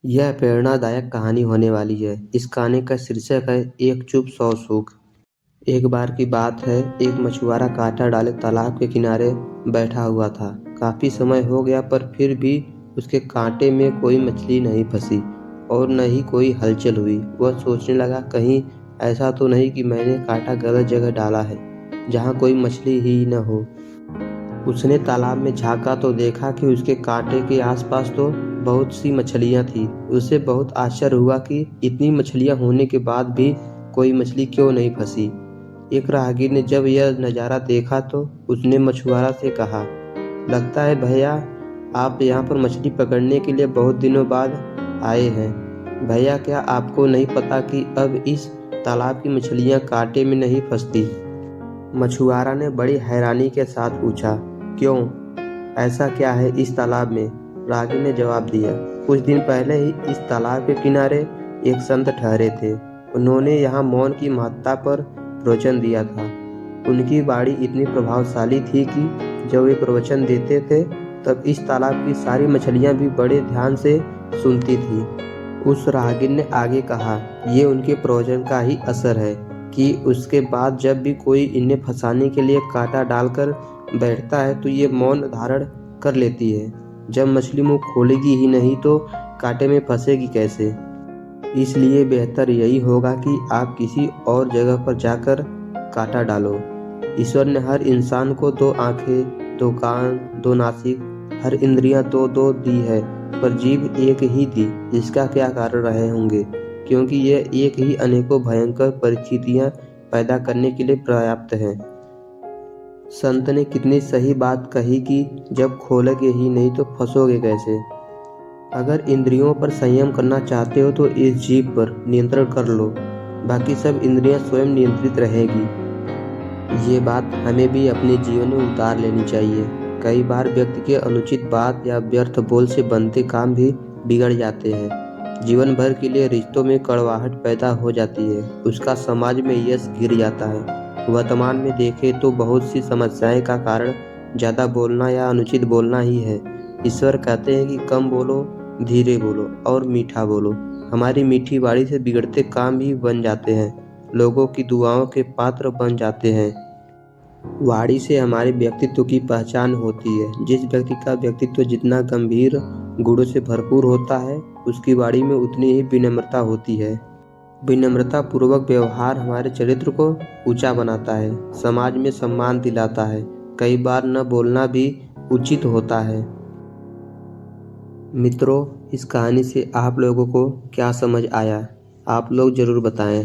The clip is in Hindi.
यह प्रेरणादायक कहानी होने वाली है। इस कहानी का शीर्षक है एक चुप सौ सूख। एक बार की बात है, एक मछुआरा कांटा डाले तालाब के किनारे बैठा हुआ था। काफी समय हो गया पर फिर भी उसके कांटे में कोई मछली नहीं फंसी और न ही कोई हलचल हुई। वह सोचने लगा, कहीं ऐसा तो नहीं कि मैंने कांटा गलत जगह डाला है, जहाँ कोई मछली ही न हो। उसने तालाब में झांका तो देखा कि उसके कांटे के आसपास तो बहुत सी मछलियां थी। उसे बहुत आश्चर्य हुआ कि इतनी मछलियां होने के बाद भी कोई मछली क्यों नहीं फंसी। एक राहगीर ने जब यह नज़ारा देखा तो उसने मछुआरा से कहा, लगता है भैया, आप यहाँ पर मछली पकड़ने के लिए बहुत दिनों बाद आए हैं। भैया, क्या आपको नहीं पता कि अब इस तालाब की मछलियाँ कांटे में नहीं फंसती? मछुआरा ने बड़ी हैरानी के साथ पूछा, क्यों, ऐसा क्या है इस तालाब में? रागी ने जवाब दिया, कुछ दिन पहले ही इस तालाब के किनारे एक संत ठहरे थे। उन्होंने यहाँ मौन की महत्ता पर प्रवचन दिया था। उनकी वाणी इतनी प्रभावशाली थी कि जब वे प्रवचन देते थे तब इस तालाब की सारी मछलियाँ भी बड़े ध्यान से सुनती थी। उस राहगीर ने आगे कहा, ये उनके प्रवचन का ही असर है कि उसके बाद जब भी कोई इन्हें फंसाने के लिए कांटा डालकर बैठता है तो ये मौन धारण कर लेती है। जब मछली मुंह खोलेगी ही नहीं तो कांटे में फंसेगी कैसे? इसलिए बेहतर यही होगा कि आप किसी और जगह पर जाकर कांटा डालो। ईश्वर ने हर इंसान को दो आंखें, दो कान, दो नासिक, हर इंद्रियां दो दो दी है, पर जीभ एक ही दी। इसका क्या कारण रहे होंगे? क्योंकि यह एक ही अनेकों भयंकर परिस्थितियां पैदा करने के लिए पर्याप्त है। संत ने कितनी सही बात कही कि जब खोलोगे ही नहीं तो फंसोगे कैसे। अगर इंद्रियों पर संयम करना चाहते हो तो इस जीभ पर नियंत्रण कर लो, बाकी सब इंद्रियां स्वयं नियंत्रित रहेगी। ये बात हमें भी अपने जीवन में उतार लेनी चाहिए। कई बार व्यक्ति के अनुचित बात या व्यर्थ बोल से बनते काम भी बिगड़ जाते हैं। जीवन भर के लिए रिश्तों में कड़वाहट पैदा हो जाती है, उसका समाज में यश गिर जाता है। वर्तमान में देखें तो बहुत सी समस्याएं का कारण ज़्यादा बोलना या अनुचित बोलना ही है। ईश्वर कहते हैं कि कम बोलो, धीरे बोलो और मीठा बोलो। हमारी मीठी वाणी से बिगड़ते काम भी बन जाते हैं, लोगों की दुआओं के पात्र बन जाते हैं। वाणी से हमारे व्यक्तित्व की पहचान होती है। जिस व्यक्ति का व्यक्तित्व जितना गंभीर गुणों से भरपूर होता है, उसकी वाणी में उतनी ही विनम्रता होती है। विनम्रता पूर्वक व्यवहार हमारे चरित्र को ऊंचा बनाता है, समाज में सम्मान दिलाता है। कई बार न बोलना भी उचित होता है। मित्रों, इस कहानी से आप लोगों को क्या समझ आया? आप लोग जरूर बताएं।